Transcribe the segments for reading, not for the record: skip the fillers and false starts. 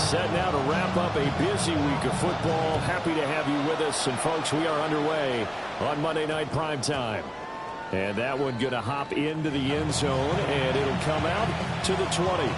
Set now to wrap up a busy week of football. Happy to have you with us. And, folks, we are underway on Monday Night Primetime. And that one going to hop into the end zone, and it'll come out to the 20.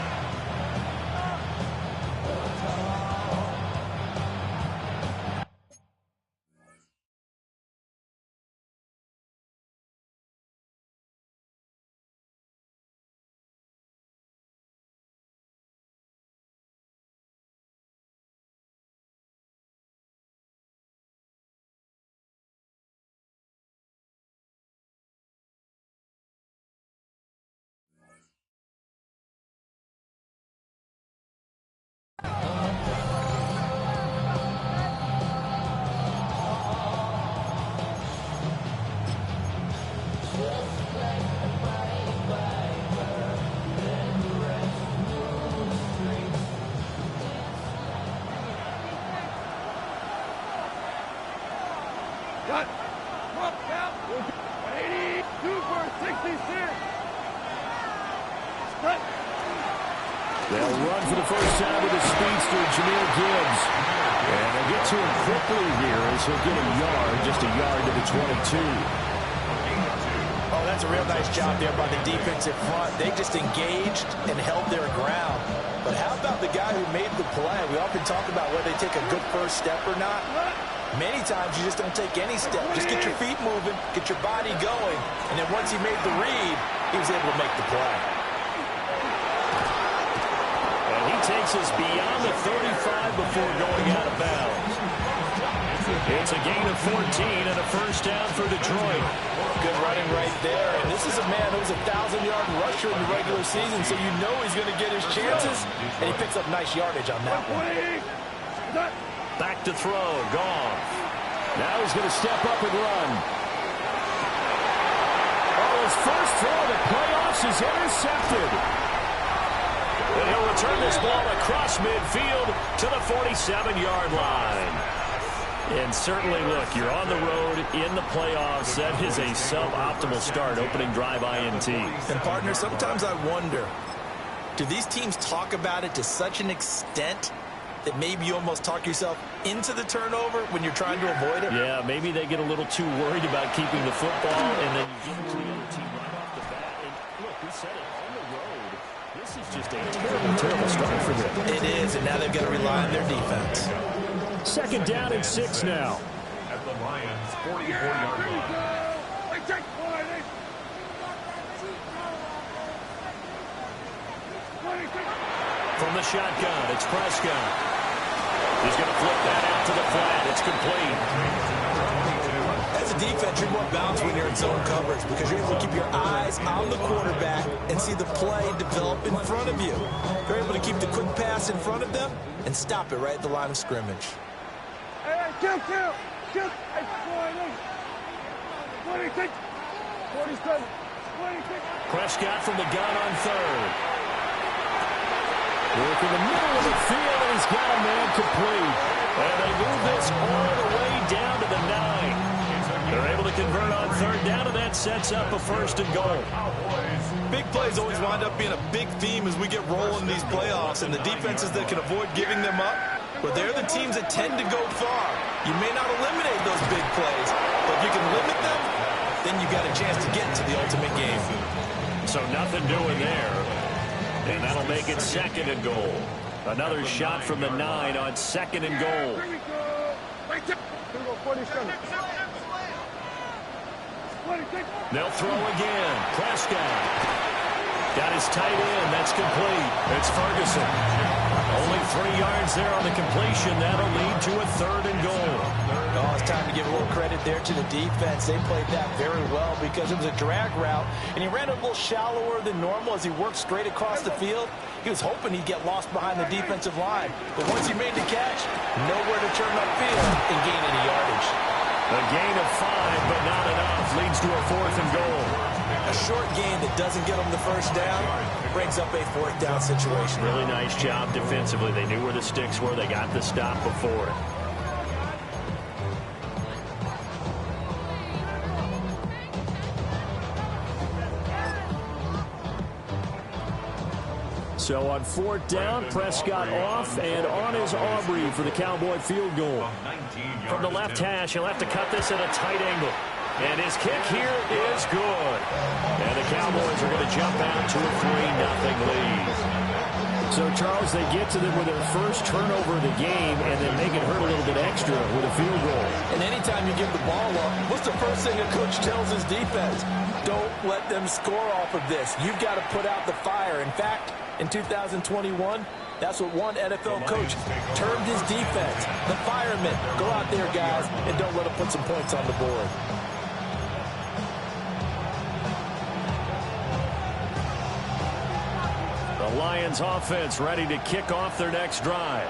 They'll run for the first time with the speedster, Jahmyr Gibbs. And they'll get to him quickly here as he'll get a yard, just a yard to the 22. Oh, that's a real nice job there by the defensive front. They just engaged and held their ground. But how about the guy who made the play? We often talk about whether they take a good first step or not. Many times you just don't take any step. Just get your feet moving, get your body going. And then once he made the read, he was able to make the play. And he takes us beyond the 35 before going out of bounds. It's a gain of 14 and a first down for Detroit. Good running right there. And this is a man who was a 1,000-yard rusher in the regular season, so you know he's going to get his chances. And he picks up nice yardage on that one. Back to throw. Goff. Now he's going to step up and run. Oh, his first throw of the playoffs is intercepted. And he'll return this ball across midfield to the 47-yard line. And certainly, look, you're on the road in the playoffs. That is a suboptimal start, opening drive INT. And, partner, sometimes I wonder, do these teams talk about it to such an extent that maybe you almost talk yourself into the turnover when you're trying to avoid it? Yeah, maybe they get a little too worried about keeping the football, and then you give it to the other team right off the bat. And, look, we said it, on the road, this is just a terrible, terrible start for them. It is, and now they've got to rely on their defense. Second down and 6 now. At the Lions' 44-yard line. From the shotgun, it's Prescott. He's going to flip that out to the flat. It's complete. As a defense, you're more balanced when you're in zone coverage because you're able to keep your eyes on the quarterback and see the play develop in front of you. You're able to keep the quick pass in front of them and stop it right at the line of scrimmage. Prescott from the gun on third. Work in the middle of the field, and he's got a man complete. And they move this all the way down to the 9. They're able to convert on third down, and that sets up a first and goal. Big plays always wind up being a big theme as we get rolling in these playoffs, and the defenses that can avoid giving them up, but they're the teams that tend to go far. You may not eliminate those big plays, but if you can limit them, then you got a chance to get into the ultimate game. So nothing doing there. And that'll make it second and goal. Another shot from the 9 on second and goal. They'll throw again. Prescott got his tight end. That's complete. It's Ferguson. Only 3 yards there on the completion. That'll lead to a third and goal. Oh, it's time to give a little credit there to the defense. They played that very well because it was a drag route, and he ran a little shallower than normal as he worked straight across the field. He was hoping he'd get lost behind the defensive line, but once he made the catch, nowhere to turn upfield and gain any yardage. A gain of 5, but not enough. Leads to a fourth and goal. A short gain that doesn't get him the first down brings up a fourth down situation. Really nice job defensively. They knew where the sticks were. They got the stop before it. So on fourth down, Prescott off, and on is Aubrey for the Cowboy field goal. From the left hash, he'll have to cut this at a tight angle. And his kick here is good. And the Cowboys are going to jump out to a 3-0 lead. So, Charles, they get to them with their first turnover of the game and then make it hurt a little bit extra with a field goal. And anytime you give the ball up, what's the first thing a coach tells his defense? Don't let them score off of this. You've got to put out the fire. In fact, in 2021, that's what one NFL coach termed his defense. The firemen. Go out there, guys, and don't let them put some points on the board. The Lions offense ready to kick off their next drive.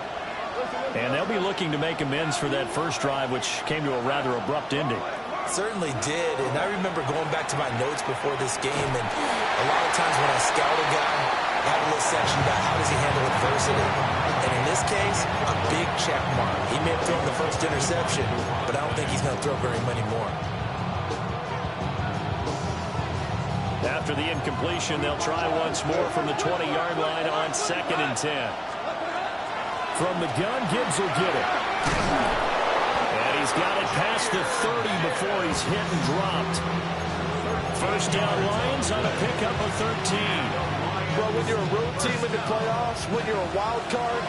And they'll be looking to make amends for that first drive, which came to a rather abrupt ending. Certainly did, and I remember going back to my notes before this game, and a lot of times when I scout a guy, I have a little section about how does he handle adversity. And in this case, a big check mark. He may have thrown the first interception, but I don't think he's going to throw very many more. After the incompletion, they'll try once more from the 20-yard line on 2nd and 10. From the gun, Gibbs will get it. And he's got it past the 30 before he's hit and dropped. First down, Lions on a pickup of 13. Well, when you're a road team in the playoffs, when you're a wild card,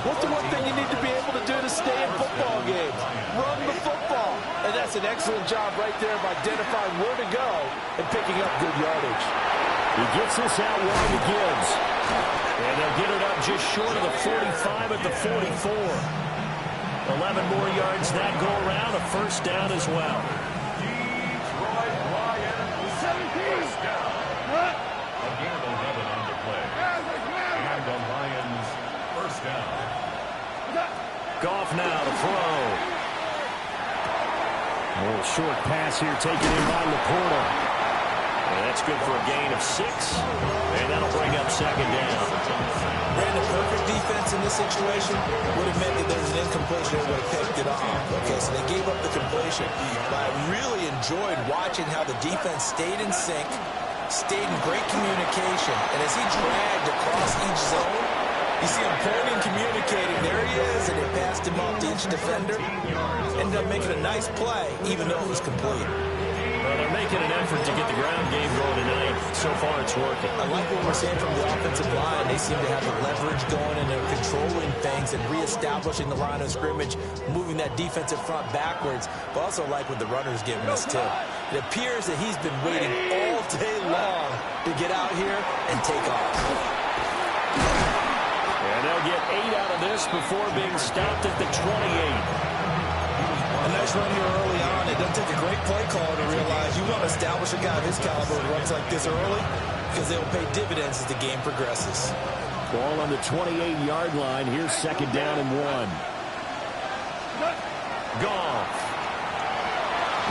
what's the one thing you need to be able to do to stay in football games? Run the football. And that's an excellent job right there of identifying where to go and picking up good yardage. He gets this out wide to Gibbs. And they'll get it up just short of the 45 at the 44. 11 more yards that go around, a first down as well. Detroit Lions, 17. Again, 11 on the play. And the Lions, first down. Goff now to throw. A little short pass here taken in by Laporta. And that's good for a gain of 6. And that'll bring up second down. Ran the perfect defense in this situation would have meant that there was an incompletion and would have picked it off. Okay, so they gave up the completion. But I really enjoyed watching how the defense stayed in sync, stayed in great communication. And as he dragged across each zone, you see him pointing, communicating. There he is, and they passed him off to each defender. Ended up making a nice play, even though it was complete. Well, they're making an effort to get the ground game going tonight. So far, it's working. I like what we're seeing from the offensive line. They seem to have the leverage going, and they're controlling things and reestablishing the line of scrimmage, moving that defensive front backwards. But also like what the runner's giving us, too. It appears that he's been waiting all day long to get out here and take off. And they'll get 8 out of this before being stopped at the 28. A nice run here early on. It doesn't take a great play caller to realize you want to establish a guy of his caliber who runs like this early because they'll pay dividends as the game progresses. Ball on the 28-yard line. Here's second down and 1. Goff.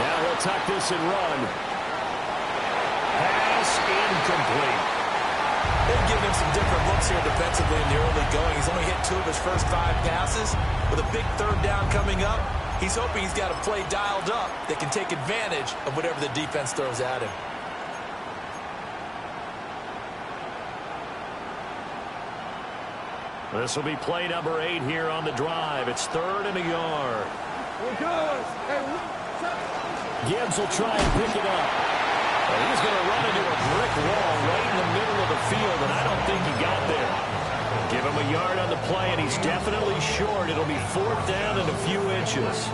Now he'll tuck this and run. Pass incomplete. They've given him some different looks here defensively in the early going. He's only hit 2 of his first 5 passes. With a big third down coming up, he's hoping he's got a play dialed up that can take advantage of whatever the defense throws at him. This will be play number 8 here on the drive. It's 3rd and a yard. Gibbs will try and pick it up. And he's going to run into a brick wall right in the middle of the field, and I don't think he got there. Give him a yard on the play, and he's definitely short. It'll be 4th down and a few inches.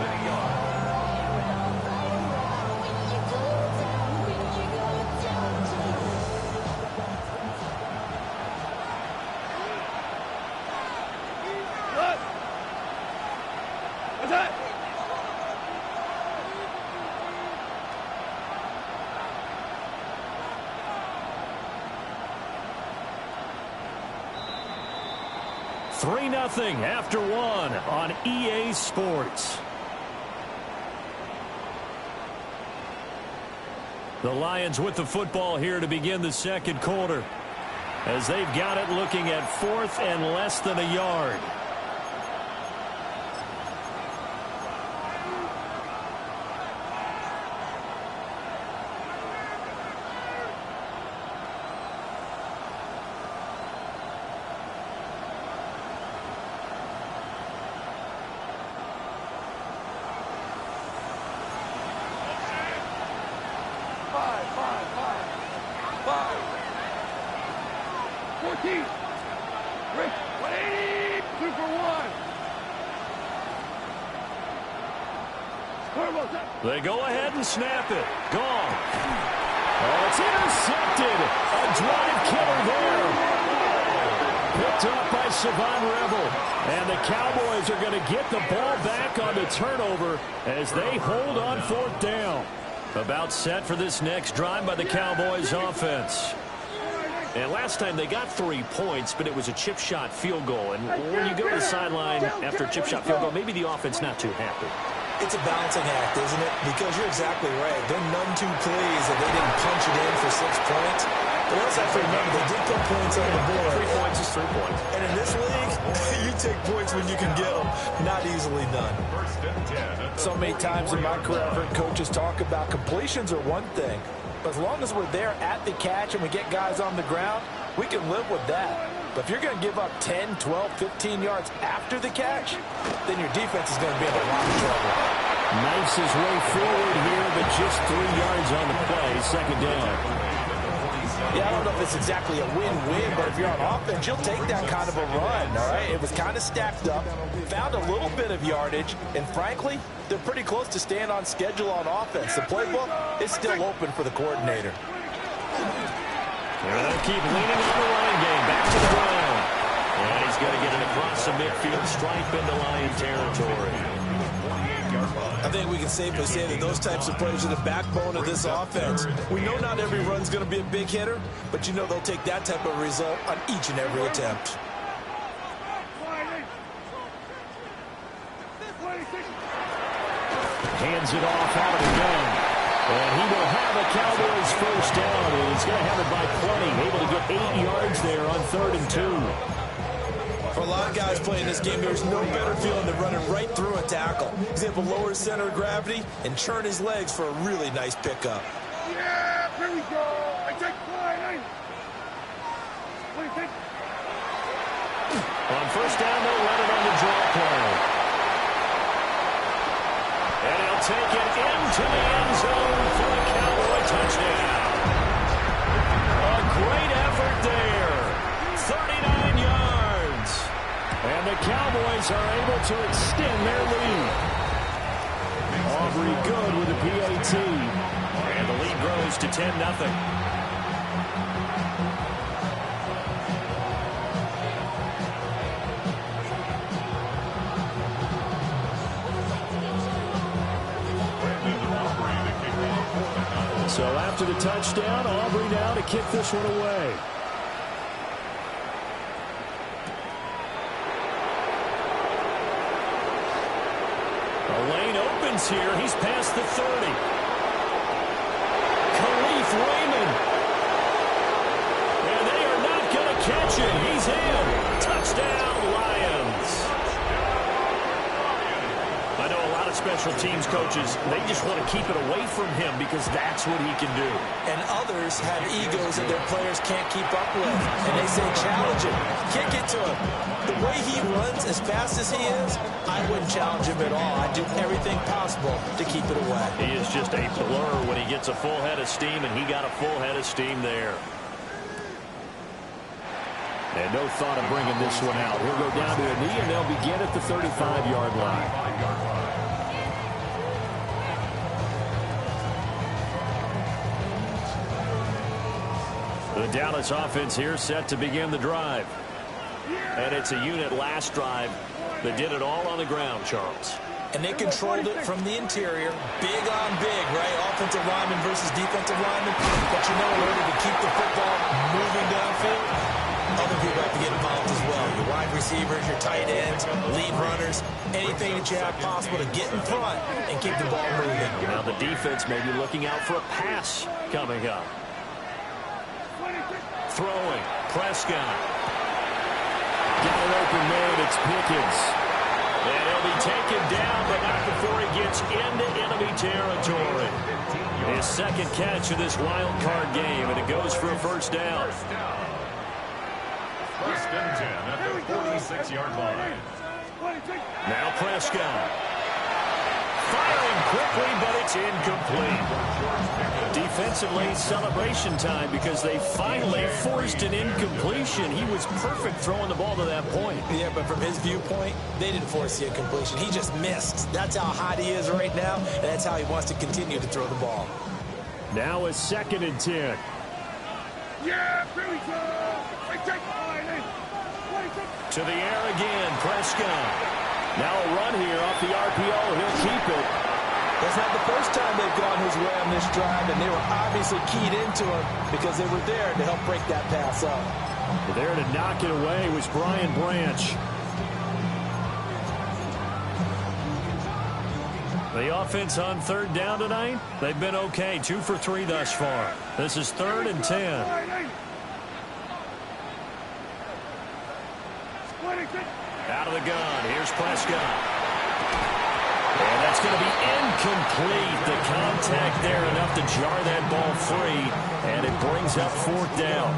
Nothing after 1 on EA Sports. The Lions with the football here to begin the second quarter, as they've got it looking at 4th and less than a yard. 180. 2 for 1. They go ahead and snap it. Gone. Oh, it's intercepted. A drive killer there. Picked up by Savon Revel. And the Cowboys are going to get the ball back on the turnover as they hold on 4th down. About set for this next drive by the Cowboys offense. And last time they got 3 points, but it was a chip shot field goal. And when you go to the sideline after a chip shot field goal, maybe the offense not too happy. It's a balancing act, isn't it? Because you're exactly right. They're none too pleased that they didn't punch it in for 6 points. But also have to remember, they did put points on the board. 3 points is 3 points. And in this league, you take points when you can get them. Not easily done. So many times in my career, I've heard coaches talk about completions are one thing. But as long as we're there at the catch and we get guys on the ground, we can live with that. But if you're going to give up 10, 12, 15 yards after the catch, then your defense is going to be in a lot of trouble. Knifes his way forward here, but just 3 yards on the play. 2nd down. Yeah, I don't know if it's exactly a win-win, but if you're on offense, you'll take that kind of a run, all right? It was kind of stacked up, found a little bit of yardage, and frankly, they're pretty close to staying on schedule on offense. The playbook is still open for the coordinator. They're going to keep leaning on the running game. Back to the ground. And he's going to get it across the midfield, stripe into Lion territory. I think we can safely say that those types of plays are the backbone of this offense. We know not every run's going to be a big hitter, but you know they'll take that type of result on each and every attempt. Hands it off out of the gun. And he will have a Cowboys 1st down, and he's going to have it by plenty. Able to get 8 yards there on 3rd and 2. For a lot of guys playing this game, there's no better feeling than running right through a tackle. He's able to lower his center of gravity and churn his legs for a really nice pickup. Yeah, here we go. I take 9. What do you think? On 1st down, they'll run it on the draw play. And he'll take it into the end zone for a Cowboy touchdown. A great effort there. 39 yards. And the Cowboys are able to extend their lead. Aubrey good with the PAT. And the lead grows to 10-0. So after the touchdown, Aubrey now to kick this one away. The lane opens here. He's past the 30. Khalif Raymond. And they are not going to catch it. He's in. Touchdown, Lions. I know a lot of special teams coaches, they just want to keep it away from him because that's what he can do. And others have egos that their players can't keep up with. And they say, challenge him. Kick it to him. The way he runs as fast as he is, I wouldn't challenge him at all. I'd do everything possible to keep it away. He is just a blur when he gets a full head of steam, and he got a full head of steam there. And no thought of bringing this one out. He'll go down to a knee, and they'll begin at the 35-yard line. The Dallas offense here set to begin the drive. And it's a unit last drive that did it all on the ground, Charles. And they controlled it from the interior. Big on big, right? Offensive lineman versus defensive lineman. But you know, in order to keep the football moving downfield, other people have to get involved as well. Your wide receivers, your tight ends, lead runners, anything that you have possible to get in front and keep the ball moving. Now the defense may be looking out for a pass coming up. Throwing. Prescott. Got it open man. It's Pickens. And he'll be taken down, but not before he gets into enemy territory. His second catch of this wild card game, and it goes for a 1st down. 1st and 10 at the 46-yard line. Now Prescott. firing quickly, but it's incomplete. Defensively, celebration time because they finally forced an incompletion. He was perfect throwing the ball to that point. Yeah, but from his viewpoint, they didn't force the incompletion. He just missed. That's how hot he is right now, and that's how he wants to continue to throw the ball. Now a 2nd and 10. Yeah, here we go. I take fine. To the air again, Prescott. Now a run here off the RPO. He'll keep it. That's not the first time they've gone his way on this drive, and they were obviously keyed into him because they were there to help break that pass up. There to knock it away was Brian Branch. The offense on 3rd down tonight, they've been okay. 2 for 3 thus far. This is 3rd and 10. Out of the gun. Here's Prescott. And that's going to be incomplete. The contact there enough to jar that ball free, and it brings up 4th down.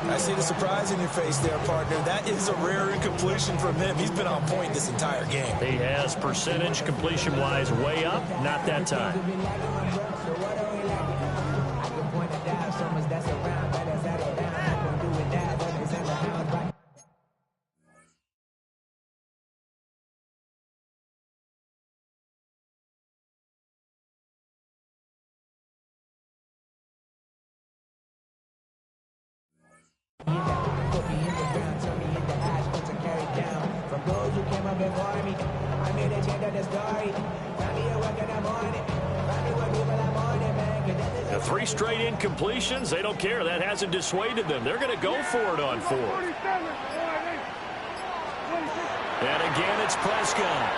I see the surprise in your face there, partner. That is a rare incompletion from him. He's been on point this entire game. He has percentage completion-wise way up. Not that time. The 3 straight incompletions, they don't care. That hasn't dissuaded them. They're going to go for it on 4th. And again, it's Prescott.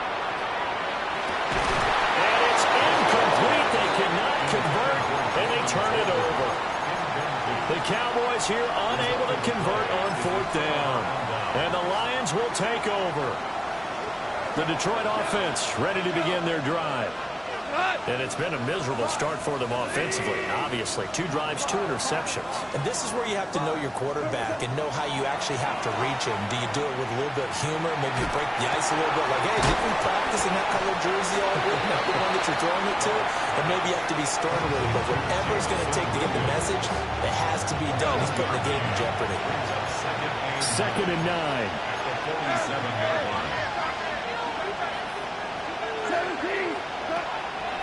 And it's incomplete. They cannot convert, and they turn it over. The Cowboys here unable to convert on 4th down. And the Lions will take over. The Detroit offense ready to begin their drive. And it's been a miserable start for them offensively, obviously. 2 drives, 2 interceptions. And this is where you have to know your quarterback and know how you actually have to reach him. Do you do it with a little bit of humor? Maybe you break the ice a little bit, like, hey, didn't we practice in that colored jersey all week? Not the one that you're throwing it to? And maybe you have to be stern with him. But whatever it's going to take to get the message, it has to be done. He's putting the game in jeopardy. 2nd and 9.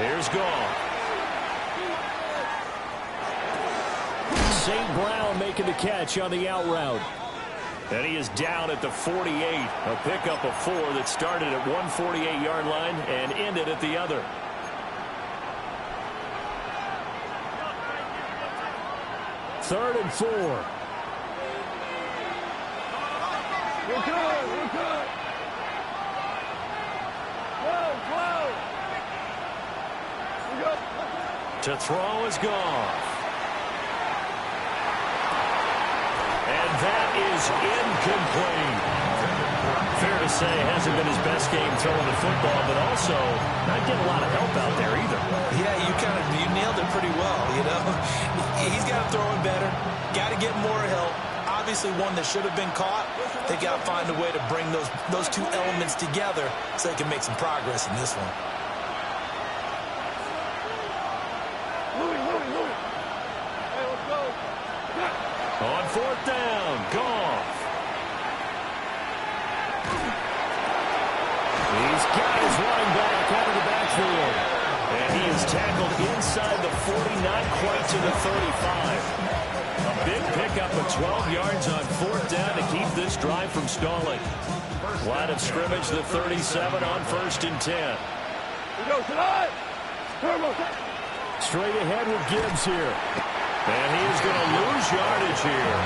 Here's Goff. St. Brown making the catch on the out route. And he is down at the 48. A pickup of 4 that started at 148-yard line and ended at the other. Third and 4. We're good. We're good. Whoa. To throw is Goff. And that is incomplete. Fair to say, hasn't been his best game throwing the football, but also not getting a lot of help out there either. Yeah, you nailed it pretty well, you know. He's got to throw it better. Got to get more help. Obviously one that should have been caught. They got to find a way to bring those 2 elements together so they can make some progress in this one. On 4th down, Goff. He's got his running back out of the backfield. And he is tackled inside the 40, not quite to the 35. A big pickup of 12 yards on 4th down to keep this drive from stalling. Line of scrimmage, the 37 on 1st and 10. We go tonight. Straight ahead with Gibbs here. And he is going to lose yardage here.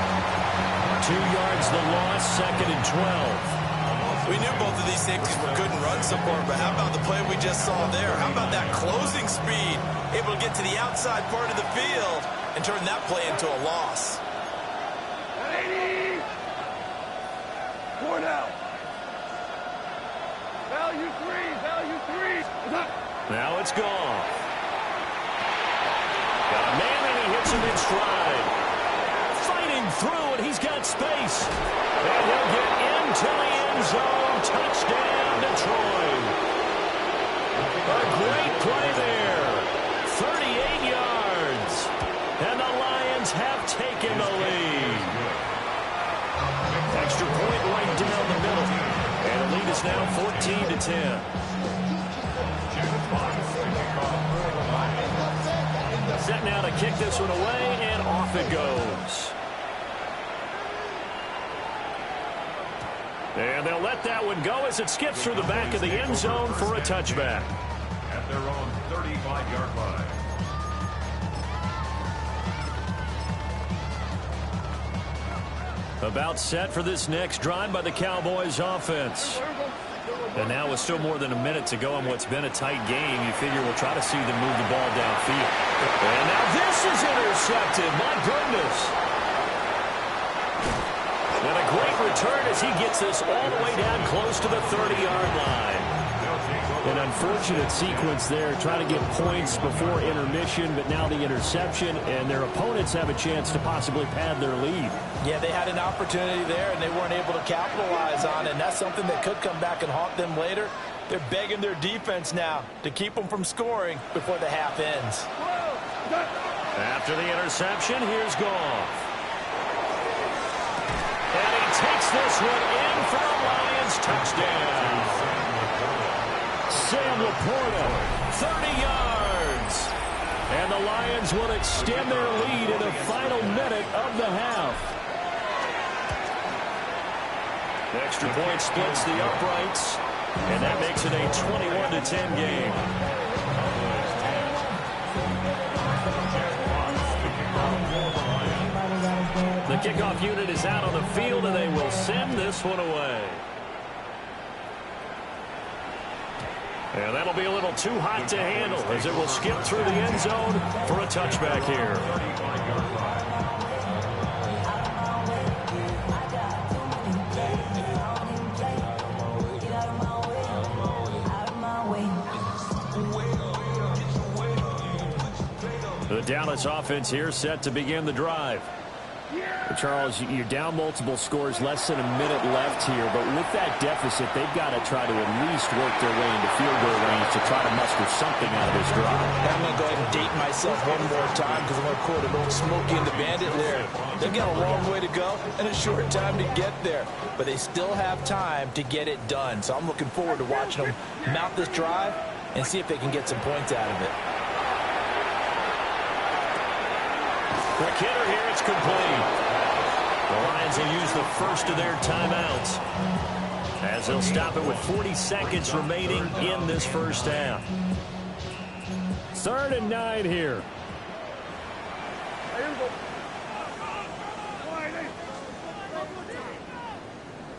2 yards the loss, 2nd and 12. We knew both of these safeties were good in run support, but how about the play we just saw there? How about that closing speed? Able to get to the outside part of the field and turn that play into a loss. 80. 4 now. Value 3. Now it's Goff. Got a man and he hits him in stride. Fighting through and he's got space. And he'll get into the end zone. Touchdown, Detroit. Lions have taken the lead. Extra point right down the middle. And the lead is now 14-10. Set now to kick this one away, and off it goes. And they'll let that one go as it skips through the back of the end zone for a touchback. At their own 35-yard line. About set for this next drive by the Cowboys offense. And now with still more than a minute to go in what's been a tight game, you figure we'll try to see them move the ball downfield. And now this is intercepted. My goodness. And a great return as he gets this all the way down close to the 30-yard line. An unfortunate sequence there, trying to get points before intermission, but now the interception, and their opponents have a chance to possibly pad their lead. Yeah, they had an opportunity there, and they weren't able to capitalize on it, and that's something that could come back and haunt them later. They're begging their defense now to keep them from scoring before the half ends. After the interception, here's Goff. And he takes this one in for a Lions touchdown. Sam Laporta, 30 yards. And the Lions will extend their lead in the final minute of the half. The extra point splits the uprights, and that makes it a 21-10 game. The kickoff unit is out on the field, and they will send this one away. And that'll be a little too hot to handle as it will skip through the end zone for a touchback here. The Dallas offense here set to begin the drive. Charles, you're down multiple scores, less than a minute left here, but with that deficit, they've got to try to at least work their way into field goal range to try to muster something out of this drive. I'm going to go ahead and date myself one more time because I'm going to quote an old Smokey and the Bandit lyric. They've got a long way to go and a short time to get there, but they still have time to get it done. So I'm looking forward to watching them mount this drive and see if they can get some points out of it. Quick hitter here, it's complete. The Lions will use the first of their timeouts as they'll stop it with 40 seconds remaining in this first half. 3rd and 9 here.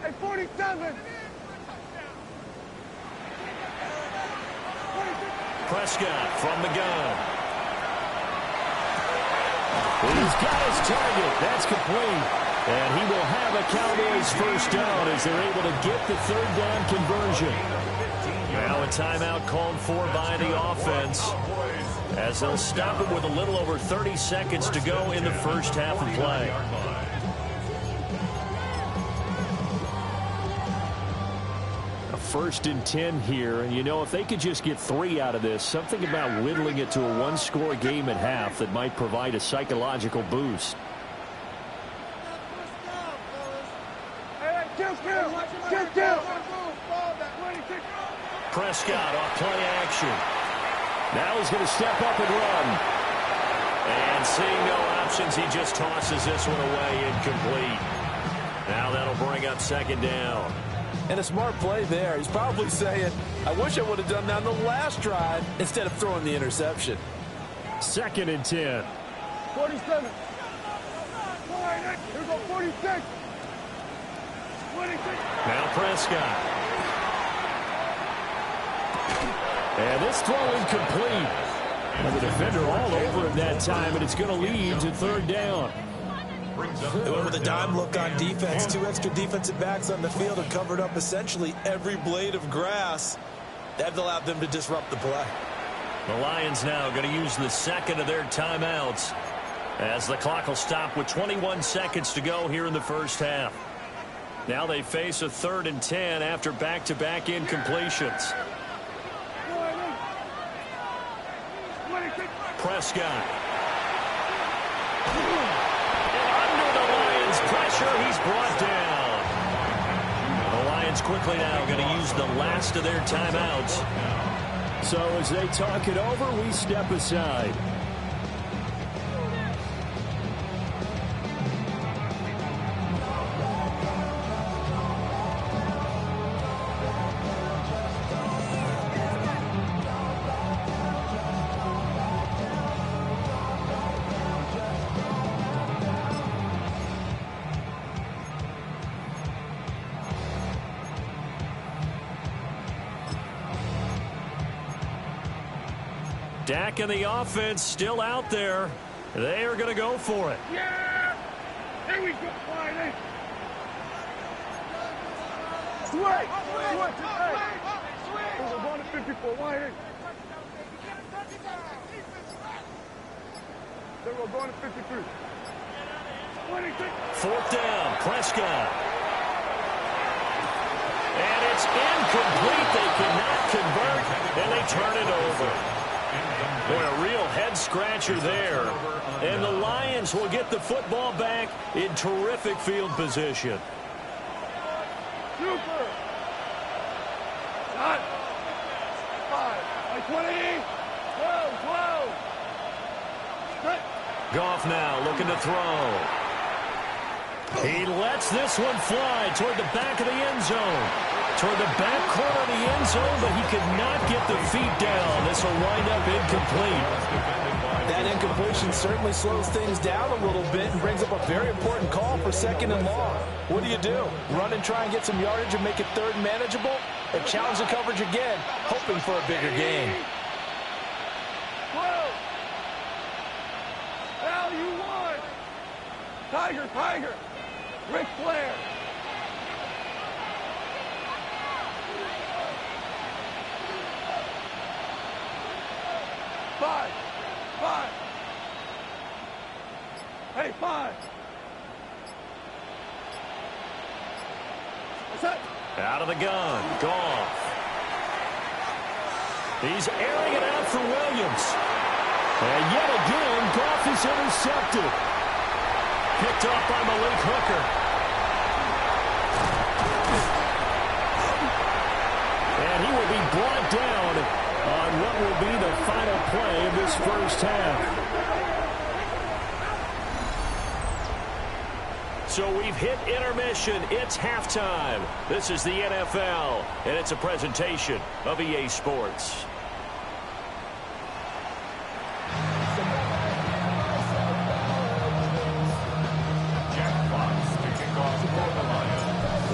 Hey, 47. Prescott from the gun. He's got his target. That's complete. And he will have a Cowboys first down as they're able to get the 3rd down conversion. Now a timeout called for by the offense as they'll stop it with a little over 30 seconds to go in the first half of play. A 1st and 10 here, and you know, if they could just get 3 out of this, something about whittling it to a one-score game at half that might provide a psychological boost. Prescott off play action. Now he's going to step up and run. And seeing no options, he just tosses this one away incomplete. Now that'll bring up 2nd down. And a smart play there. He's probably saying, I wish I would have done that on the last drive instead of throwing the interception. 2nd and 10. 47. Here we go, 46. 26. Now Prescott. And this throw incomplete. And the defender all over him that time, and it's going to lead to 3rd down. They went with a dime look on defense. 2 extra defensive backs on the field and covered up essentially every blade of grass. That allowed them to disrupt the play. The Lions now going to use the 2nd of their timeouts as the clock will stop with 21 seconds to go here in the first half. Now they face a 3rd and 10 after back-to-back incompletions. Prescott. he's brought down. The Lions quickly now going to use the last of their timeouts. So as they talk it over, we step aside. Dak and the offense still out there. They are going to go for it. Yeah! Here we go, Friday! Swing! Swing! We're going to 54, White. Then we're going to 53. 26. Fourth down, Prescott. And it's incomplete. They cannot convert, and they turn it over. Boy, a real head-scratcher there. And the Lions will get the football back in terrific field position. Super! Shot! 5, like 20, 12. Cut. Goff now looking to throw. He lets this one fly toward the back of the end zone. Toward the back corner of the end zone, but he could not get the feet down. This will wind up incomplete. That incompletion certainly slows things down a little bit and brings up a very important call for 2nd and long. What do? Run and try and get some yardage and make it 3rd manageable? Or challenge the coverage again, hoping for a bigger gain? 12. Al, you won. Tiger. Ric Flair. Five. Hey, 5. What's that? Out of the gun, Goff. He's airing it out for Williams. And yet again, Goff is intercepted. Picked off by Malik Hooker. And he will be brought down on what will be the final play of this first half. So we've hit intermission. It's halftime. This is the NFL, and it's a presentation of EA Sports.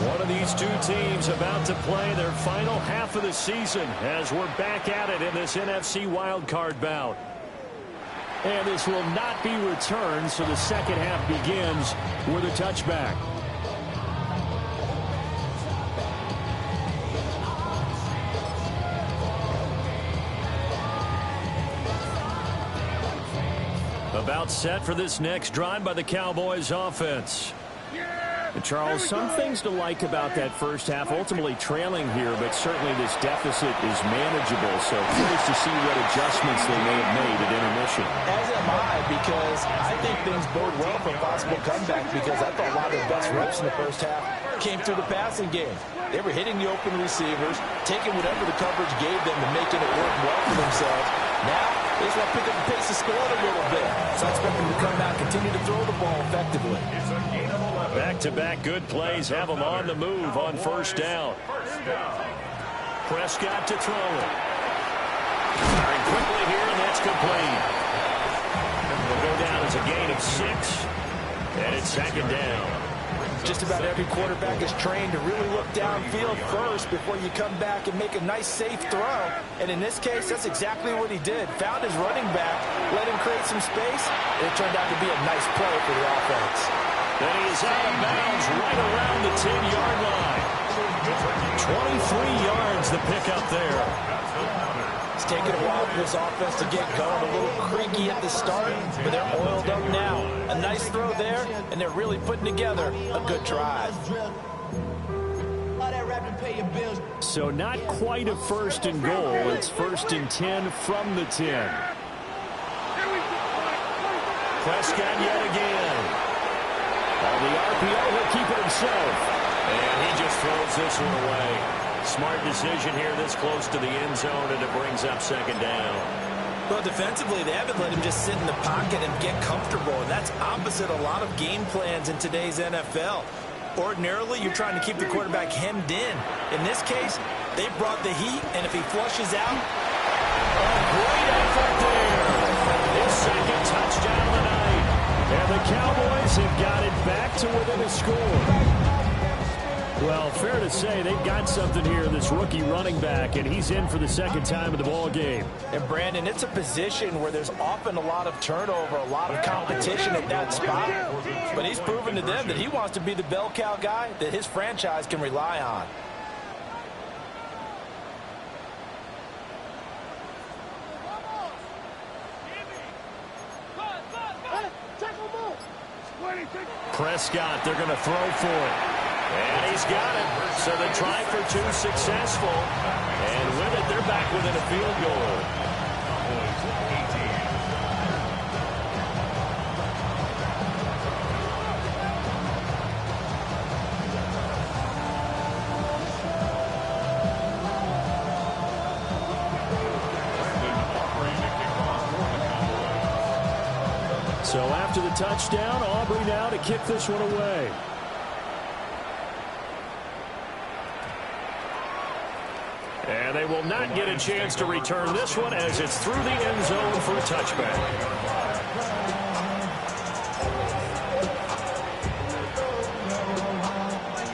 One of these two teams about to play their final half of the season as we're back at it in this NFC wildcard bout. And this will not be returned, so the second half begins with a touchback. About set for this next drive by the Cowboys offense. And Charles, some things to like about that first half, ultimately trailing here, but certainly this deficit is manageable. So curious to see what adjustments they may have made at intermission. As am I, because I think things bode well for a possible comeback, because I thought a lot of the best reps in the first half came through the passing game. They were hitting the open receivers, taking whatever the coverage gave them and making it work well for themselves. Now, they just want to pick up the pace of scoring a little bit. So I expect them to come out and continue to throw the ball effectively. Back-to-back good plays have them on the move on first down. Prescott to throw it. Firing quickly here, and that's complete. Will go down as a gain of 6, and it's 2nd down. Just about every quarterback is trained to really look downfield first before you come back and make a nice, safe throw. And in this case, that's exactly what he did. Found his running back, let him create some space, and it turned out to be a nice play for the offense. And he is out of bounds right around the 10-yard line. 23 yards the pickup there. It's taken a while for this offense to get going. A little creaky at the start, but they're oiled up now. A nice throw there, and they're really putting together a good drive. So not quite a 1st and goal. It's 1st and 10 from the 10. Prescott yet again. On the RPO, he'll keep it himself. And he just throws this one away. Smart decision here this close to the end zone, and it brings up second down. Well, defensively, they haven't let him just sit in the pocket and get comfortable. And that's opposite a lot of game plans in today's NFL. Ordinarily, you're trying to keep the quarterback hemmed in. In this case, they brought the heat, and if he flushes out, Great effort there. His second touchdown of the night. And the Cowboys have got it back to within a score. Well, fair to say they've got something here, this rookie running back, and he's in for the second time in the ball game. And Brandon, it's a position where there's often a lot of turnover, a lot of competition at that spot. But he's proven to them that he wants to be the bell cow guy that his franchise can rely on. Prescott, they're going to throw for it. And he's got it. So they try for two, successful. And with it, they're back within a field goal. So after the touchdown, Aubrey now to kick this one away. And they will not get a chance to return this one as it's through the end zone for a touchback.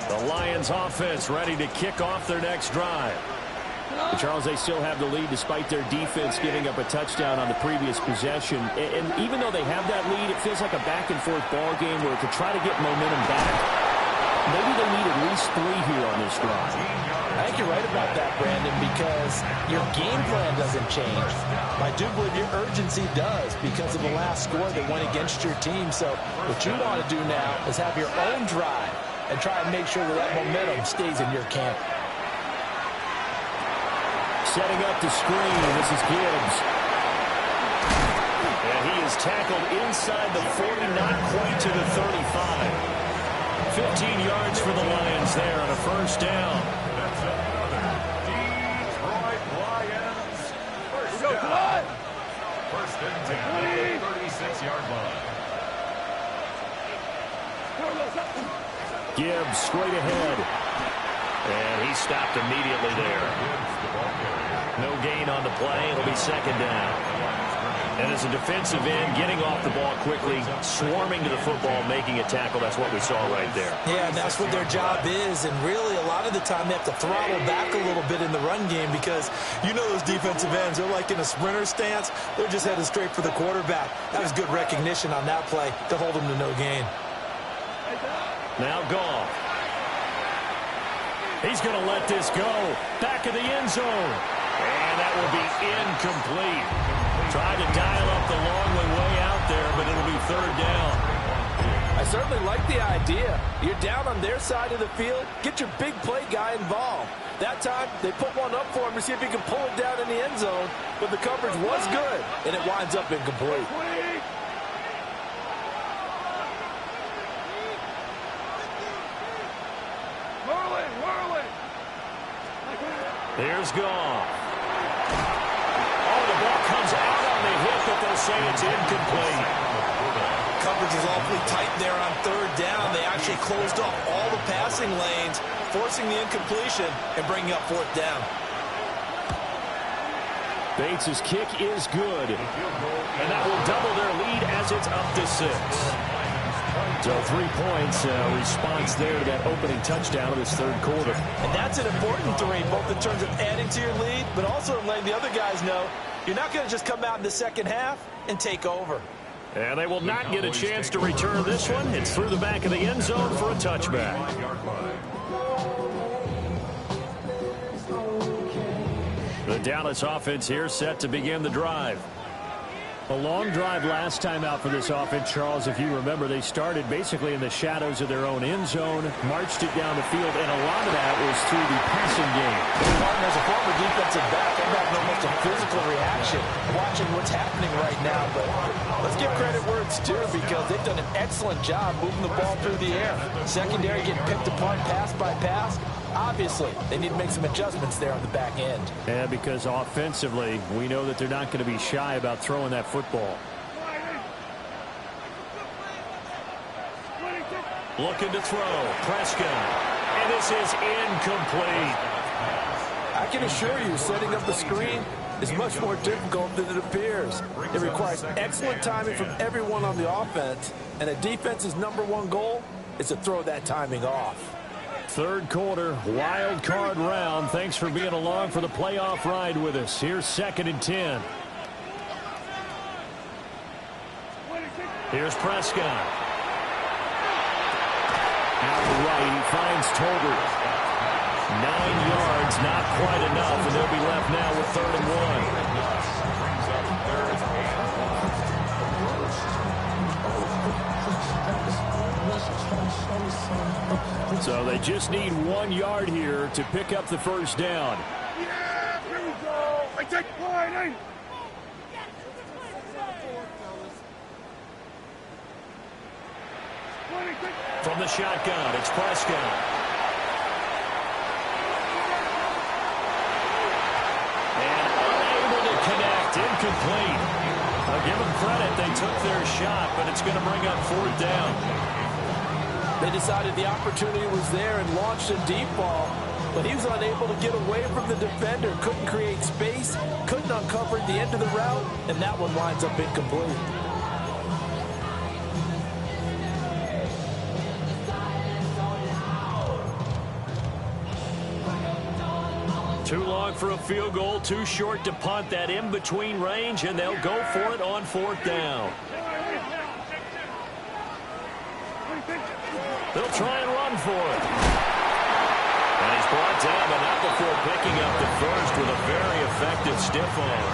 The Lions offense ready to kick off their next drive. Charles, they still have the lead despite their defense giving up a touchdown on the previous possession. And even though they have that lead, it feels like a back-and-forth ball game where to try to get momentum back, maybe they need at least 3 here on this drive. I think you're right about that, Brandon, because your game plan doesn't change. I do believe your urgency does because of the last score that went against your team. So what you want to do now is have your own drive and try and make sure that momentum stays in your camp. Setting up the screen, this is Gibbs. And he is tackled inside the 40, not quite to the 35. 15 yards for the Lions there on a first down. That's another Detroit Lions first down. First and 10 at the 36-yard line. Gibbs straight ahead. And he stopped immediately there. No gain on the play. It'll be second down. And as a defensive end, getting off the ball quickly, swarming to the football, making a tackle, that's what we saw right there. Yeah, and that's what their job is. And really, a lot of the time, they have to throttle back a little bit in the run game because you know those defensive ends, they're like in a sprinter stance. They're just headed straight for the quarterback. That was good recognition on that play to hold them to no gain. Now Goff. He's going to let this go. Back of the end zone. And that will be incomplete. Tried to dial up the long way out there, but it'll be third down. I certainly like the idea. You're down on their side of the field. Get your big play guy involved. That time, they put one up for him to see if he can pull it down in the end zone. But the coverage was good, and it winds up incomplete. Here's Goff. Oh, the ball comes out on the hit, but they'll say it's incomplete. Coverage is awfully tight there on third down. They actually closed off all the passing lanes, forcing the incompletion and bringing up fourth down. Bates' kick is good. And that will double their lead as it's up to 6. So 3 points, response there to that opening touchdown of this third quarter. And that's an important 3, both in terms of adding to your lead, but also letting the other guys know you're not going to just come out in the second half and take over. And they will not get a chance to return this one. It's through the back of the end zone for a touchback. The Dallas offense here set to begin the drive. A long drive last time out for this offense, Charles. If you remember, they started basically in the shadows of their own end zone, marched it down the field, and a lot of that was through the passing game. Martin, as a former defensive back, I'm having almost a physical reaction watching what's happening right now. But let's give credit where it's due because they've done an excellent job moving the ball through the air. Secondary getting picked apart pass by pass. Obviously, they need to make some adjustments there on the back end. Yeah, because offensively, we know that they're not going to be shy about throwing that football. Looking to throw. Prescott. And this is incomplete. I can assure you, setting up the screen is much more difficult than it appears. It requires excellent timing from everyone on the offense, and a defense's #1 goal is to throw that timing off. Third quarter, wild card round. Thanks for being along for the playoff ride with us. Here's 2nd and 10. Here's Prescott. Out right, he finds Tolbert. 9 yards, not quite enough, and they'll be left now with 3rd and 1. So they just need 1 yard here to pick up the first down. Yeah, here we go. I take pride in. From the shotgun, it's Prescott. And unable to connect, incomplete. I'll give them credit, they took their shot, but it's going to bring up 4th down. They decided the opportunity was there and launched a deep ball, but he was unable to get away from the defender, couldn't create space, couldn't uncover the end of the route, and that one winds up incomplete. Too long for a field goal, too short to punt. That in-between range, and they'll go for it on 4th down. They'll try and run for it. And he's brought down, but not before picking up the first with a very effective stiff arm.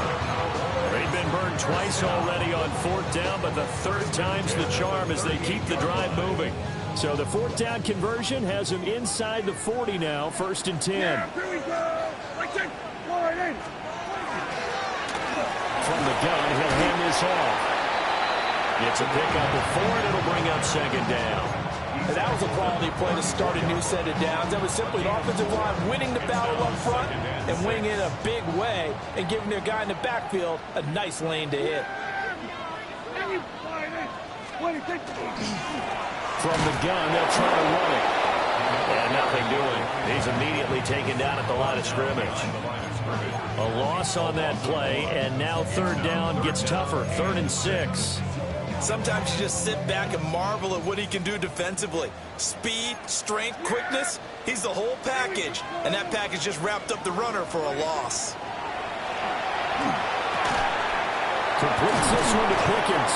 They've been burned twice already on 4th down, but the 3rd time's the charm as they keep the drive moving. So the 4th down conversion has him inside the 40 now, 1st and 10. Yeah, here we go. I take pride in. From the gun, he'll hand this off. It's a pickup of 4, and it'll bring up 2nd down. And that was a quality play to start a new set of downs. That was simply an offensive line winning the battle up front and winning in a big way and giving their guy in the backfield a nice lane to hit. From the gun, they'll try to run it. And nothing doing. He's immediately taken down at the line of scrimmage. A loss on that play, and now 3rd down gets tougher, 3rd and 6. Sometimes you just sit back and marvel at what he can do defensively. Speed, strength, quickness, he's the whole package. And that package just wrapped up the runner for a loss. Completes this one to Pickens.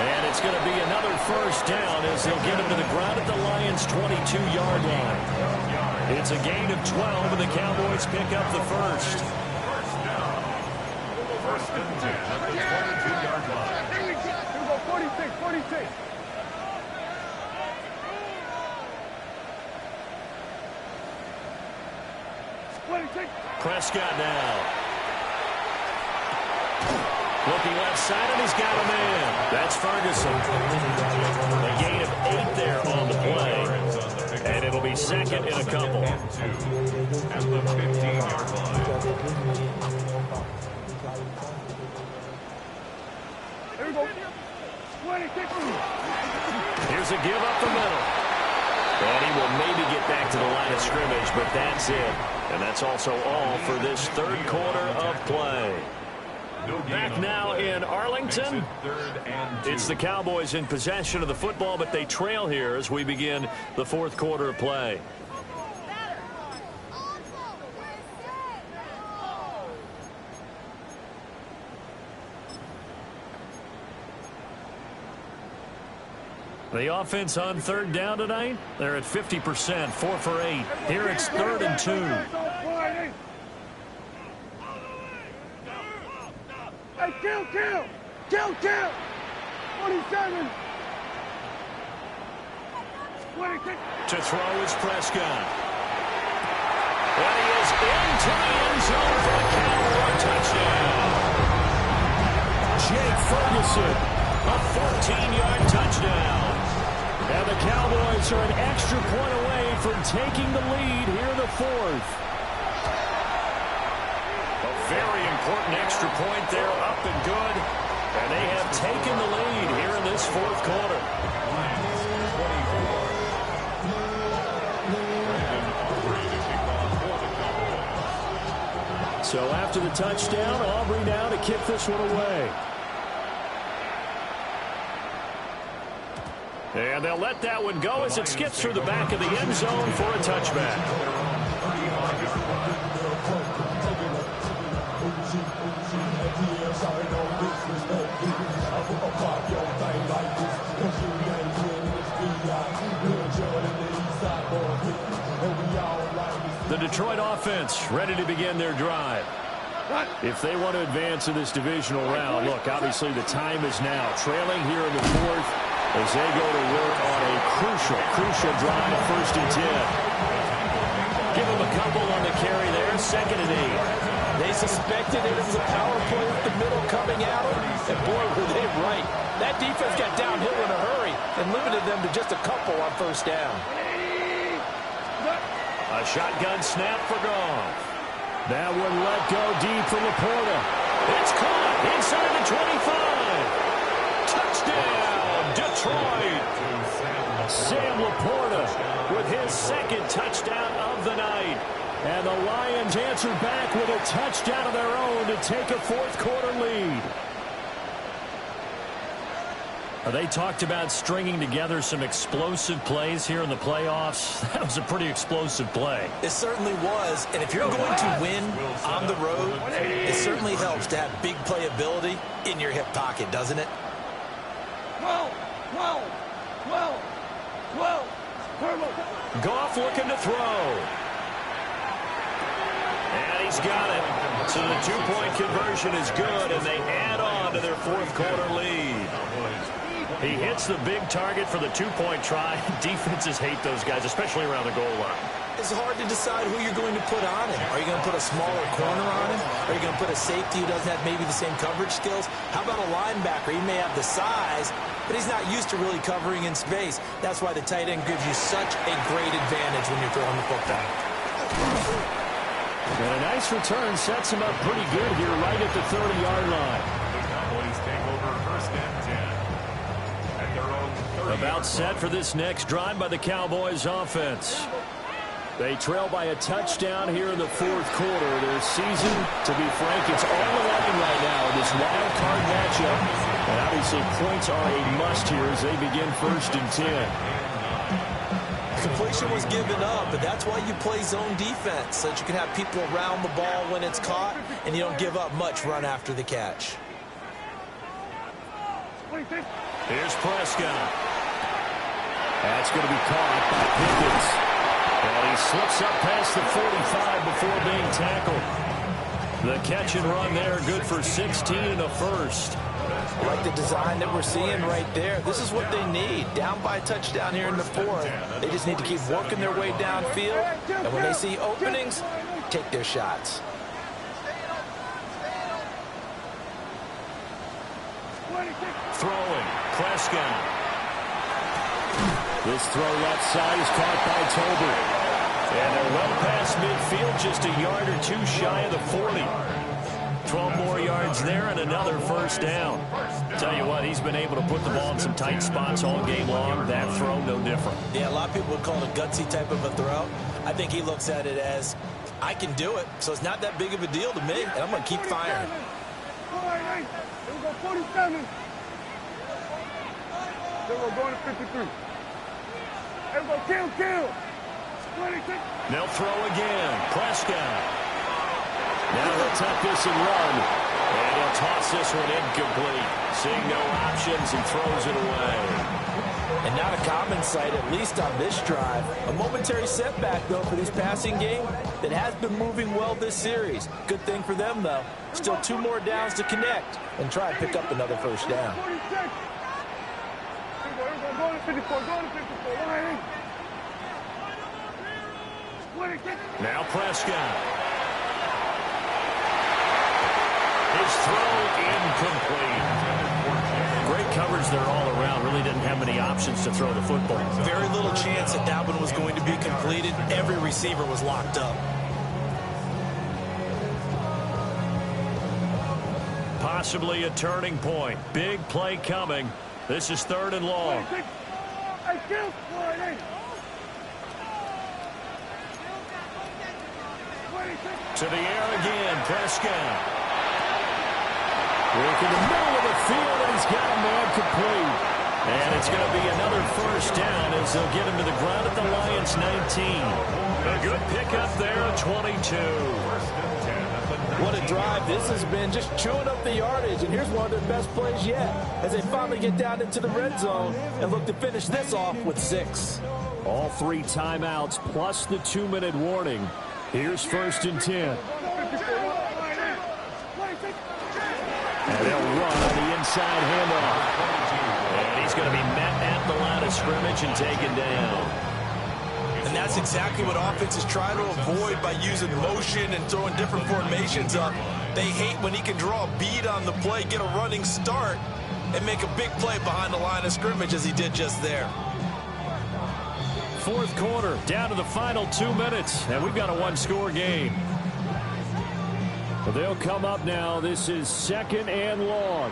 And it's going to be another 1st down as they'll get him to the ground at the Lions' 22-yard line. It's a gain of 12, and the Cowboys pick up the first. 1st and 10 at the 22-yard line. 46. Prescott now. Looking left side, and he's got a man. That's Ferguson. A gain of 8 there on the play. And it'll be 2nd in a couple. At the 15-yard line. Here we go. Here's a give up the middle. And he will maybe get back to the line of scrimmage, but that's it. And that's also all for this 3rd quarter of play. Back now in Arlington. It's the Cowboys in possession of the football, but they trail here as we begin the 4th quarter of play. The offense on 3rd down tonight, they're at 50%, 4 for 8. Here it's 3rd and 2. Hey, kill! Kill, kill! 27! 26! To throw is Prescott. And he is into the end zone for a Cowboy touchdown. Jake Ferguson, a 14-yard touchdown. And the Cowboys are an extra point away from taking the lead here in the fourth. A very important extra point there, up and good. And they have taken the lead here in this fourth quarter. So after the touchdown, Aubrey now to kick this one away. And they'll let that one go as it skips through the back of the end zone for a touchback. The Detroit offense ready to begin their drive. If they want to advance in this divisional round, look, obviously the time is now. Trailing here in the fourth as they go to work on a crucial drive, 1st and 10. Give them a couple on the carry there, 2nd and 8. They suspected it was a power play with the middle coming at them, and boy, were they right. That defense got downhill in a hurry and limited them to just a couple on 1st down. A shotgun snap for Goff. That one let go deep for Laporta. It's caught inside the 25. Touchdown, Detroit. Sam Laporta with his 2nd touchdown of the night. And the Lions answered back with a touchdown of their own to take a fourth quarter lead. They talked about stringing together some explosive plays here in the playoffs. That was a pretty explosive play. It certainly was, and if you're going to win on the road, it certainly helps to have big playability in your hip pocket, doesn't it? 12! Goff looking to throw. And he's got it. So the two-point conversion is good, and they add on to their fourth quarter lead. He hits the big target for the two-point try. Defenses hate those guys, especially around the goal line. It's hard to decide who you're going to put on him. Are you going to put a smaller corner on him? Are you going to put a safety who doesn't have maybe the same coverage skills? How about a linebacker? He may have the size, but he's not used to really covering in space. That's why the tight end gives you such a great advantage when you're throwing the football. And a nice return sets him up pretty good here right at the 30-yard line. The Cowboys take over 1st and 10. At their own 30. About set for this next drive by the Cowboys offense. They trail by a touchdown here in the fourth quarter. Their season, to be frank, it's all on the line right now in this wild card matchup. And obviously points are a must here as they begin 1st and 10. Completion was given up, but that's why you play zone defense, so that you can have people around the ball when it's caught, and you don't give up much run after the catch. Here's Prescott. That's going to be caught by Pickens. And he slips up past the 45 before being tackled. The catch and run there, good for 16 and a first. I like the design that we're seeing right there. This is what they need. Down by a touchdown here in the fourth. They just need to keep working their way downfield. And when they see openings, take their shots. Throwing, Prescott. This throw left side is caught by Tolbert. And they're well past midfield, just a yard or two shy of the 40. 12 more yards there and another first down. Tell you what, he's been able to put the ball in some tight spots all game long. That throw, no different. Yeah, a lot of people would call it a gutsy type of a throw. I think he looks at it as, I can do it, so it's not that big of a deal to me, and I'm going to keep firing. Here we go, 47. Then we're going to 53. Here we go, kill. 26. They'll throw again. Prescott. Now he'll tuck this and run. And he'll toss this one incomplete. Seeing no options, he throws it away. And not a common sight, at least on this drive. A momentary setback, though, for this passing game that has been moving well this series. Good thing for them, though. Still 2 more downs to connect and try and pick up another first down. Now Prescott. His throw incomplete. Great coverage there all around. Really didn't have many options to throw the football. Very little chance that that one was going to be completed. Every receiver was locked up. Possibly a turning point. Big play coming. This is 3rd and long. To the air again, Prescott. Work in the middle of the field, and he's got a man complete. And it's going to be another first down as they'll get him to the ground at the Lions' 19. A good pickup there at 22. What a drive this has been, just chewing up the yardage. And here's one of their best plays yet as they finally get down into the red zone and look to finish this off with 6. All 3 timeouts plus the 2-minute warning. Here's 1st and 10. And they'll run on the inside handoff. And he's going to be met at the line of scrimmage and taken down. And that's exactly what offenses try to avoid by using motion and throwing different formations up. They hate when he can draw a bead on the play, get a running start, and make a big play behind the line of scrimmage as he did just there. 4th quarter, down to the final 2 minutes, and we've got a 1-score game. Well, they'll come up now. This is 2nd and long.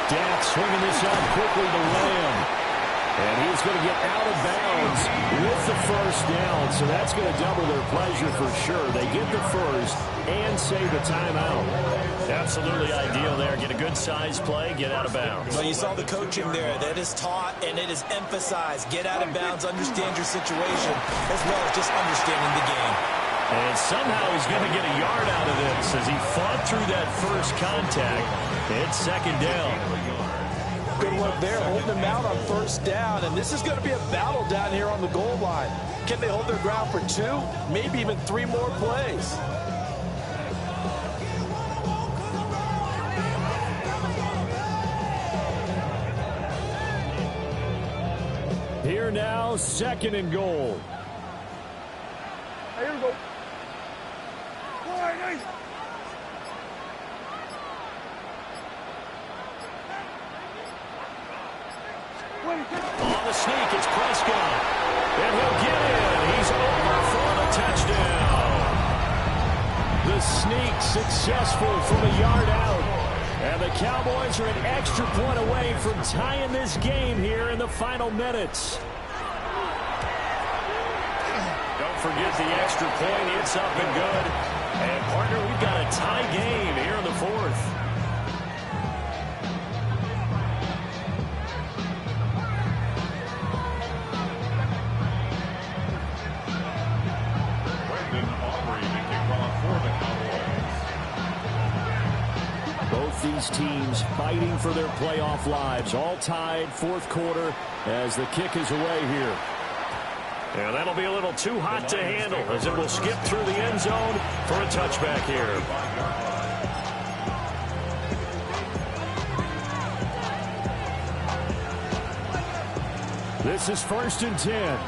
Dak swinging this out quickly to Lamb. And he's going to get out of bounds with the first down. So that's going to double their pleasure for sure. They get the first and save a timeout. Absolutely ideal there. Get a good size play, get out of bounds. Well, you saw the coaching there. That is taught and it is emphasized. Get out of bounds, understand your situation, as well as just understanding the game. And somehow he's going to get a yard out of this as he fought through that first contact. It's 2nd down. Good work there, holding them out on first down. And this is going to be a battle down here on the goal line. Can they hold their ground for 2, maybe even 3 more plays? Here now, 2nd and goal. Here we go. All right, nice. On the sneak, it's Prescott. And he'll get in. He's over for the touchdown. The sneak successful from a yard out. And the Cowboys are an extra point away from tying this game here in the final minutes. Don't forget the extra point. It's up and good. And, partner, we've got a tie game here in the 4th. Both these teams fighting for their playoff lives. All tied, 4th quarter as the kick is away here. And that'll be a little too hot to handle as it will skip through the end zone for a touchback here. This is 1st and 10.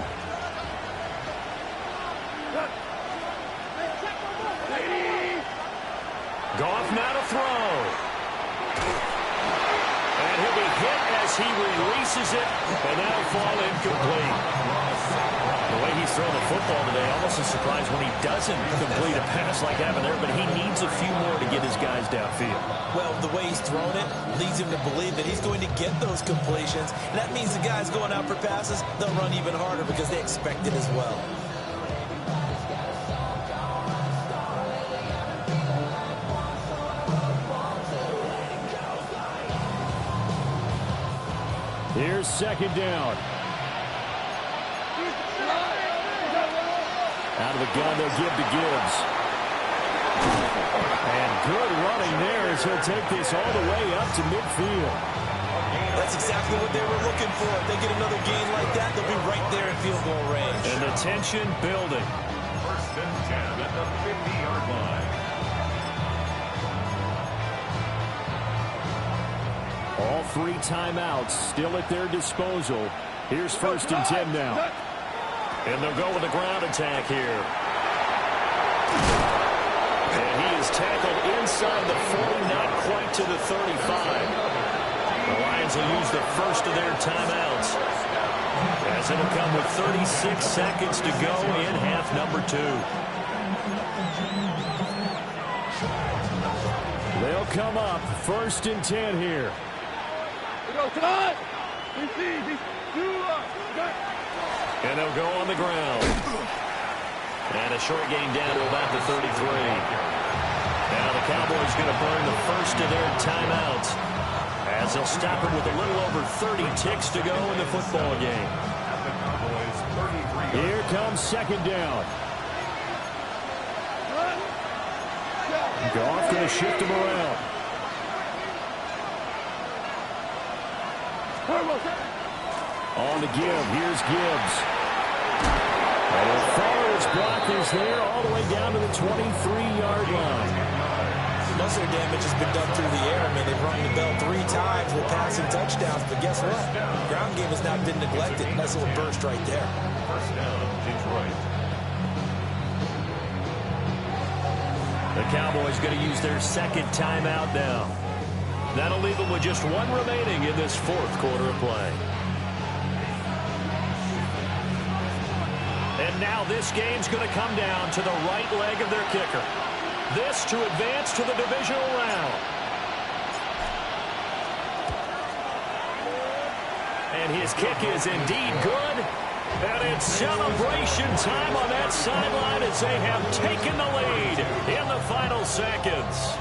Goff now to throw. And he'll be hit as he releases it, and that'll fall incomplete. The way he's throwing the football today, almost a surprise when he doesn't complete a pass like that there, but he needs a few more to get his guys downfield. Well, the way he's thrown it leads him to believe that he's going to get those completions. And that means the guys going out for passes, they'll run even harder because they expect it as well. Here's 2nd down. Out of the gun, they'll give to Gibbs. And good running there as he'll take this all the way up to midfield. That's exactly what they were looking for. If they get another gain like that, they'll be right there in field goal range. And the tension building. First and 10 at the 50-yard line. All 3 timeouts still at their disposal. Here's first and 10 now. And they'll go with a ground attack here. And he is tackled inside the 40, not quite to the 35. The Lions will use the first of their timeouts, as it'll come with 36 seconds to go in half number 2. They'll come up first and 10 here. And they'll go on the ground. And a short gain down to about the 33. Now the Cowboys going to burn the first of their timeouts, as they'll stop it with a little over 30 ticks to go in the football game. Here comes second down. Goff going to shift him around. On the give, here's Gibbs. And follow his blockers there all the way down to the 23-yard line. Most of their damage has been done through the air. I mean, they've rung the bell 3 times with passing touchdowns, but guess what? The ground game has not been neglected. Nice little burst right there. First down, Detroit. The Cowboys going to use their second timeout now. That'll leave them with just 1 remaining in this 4th quarter of play. And now this game's going to come down to the right leg of their kicker. This to advance to the divisional round. And his kick is indeed good. And it's celebration time on that sideline as they have taken the lead in the final seconds.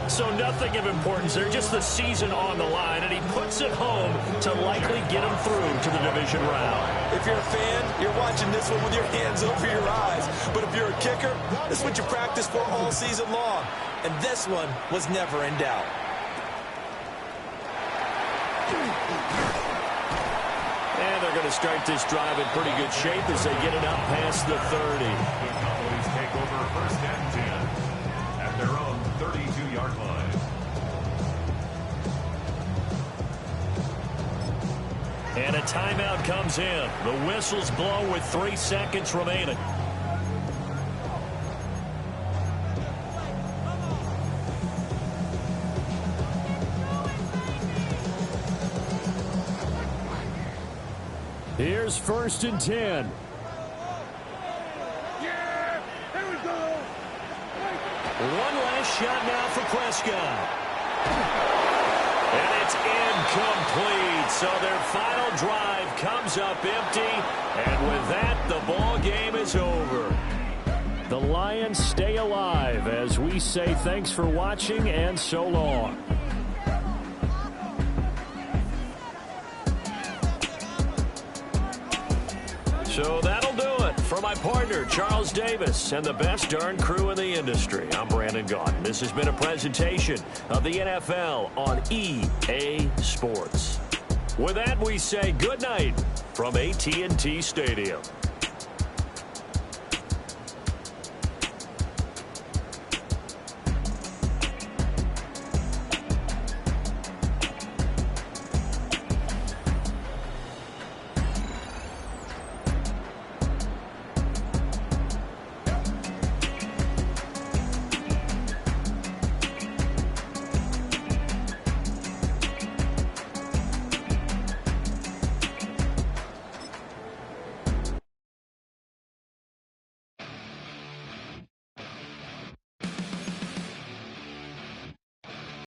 So nothing of importance there, just the season on the line, and he puts it home to likely get him through to the division round. If you're a fan, you're watching this one with your hands over your eyes. But if you're a kicker, this is what you practice for all season long. And this one was never in doubt. And they're going to start this drive in pretty good shape as they get it up past the 30. The Cowboys take over first and 10 at their own 32-yard line. And a timeout comes in. The whistles blow with 3 seconds remaining. Here's first and 10. Yeah, here we go. One last shot now for Prescott. And it's incomplete. So their final drive comes up empty. And with that, the ball game is over. The Lions stay alive as we say thanks for watching and so long. So that'll do it. For my partner, Charles Davis, and the best darn crew in the industry, I'm Brandon Gaudin. This has been a presentation of the NFL on EA Sports. With that, we say good night from AT&T Stadium.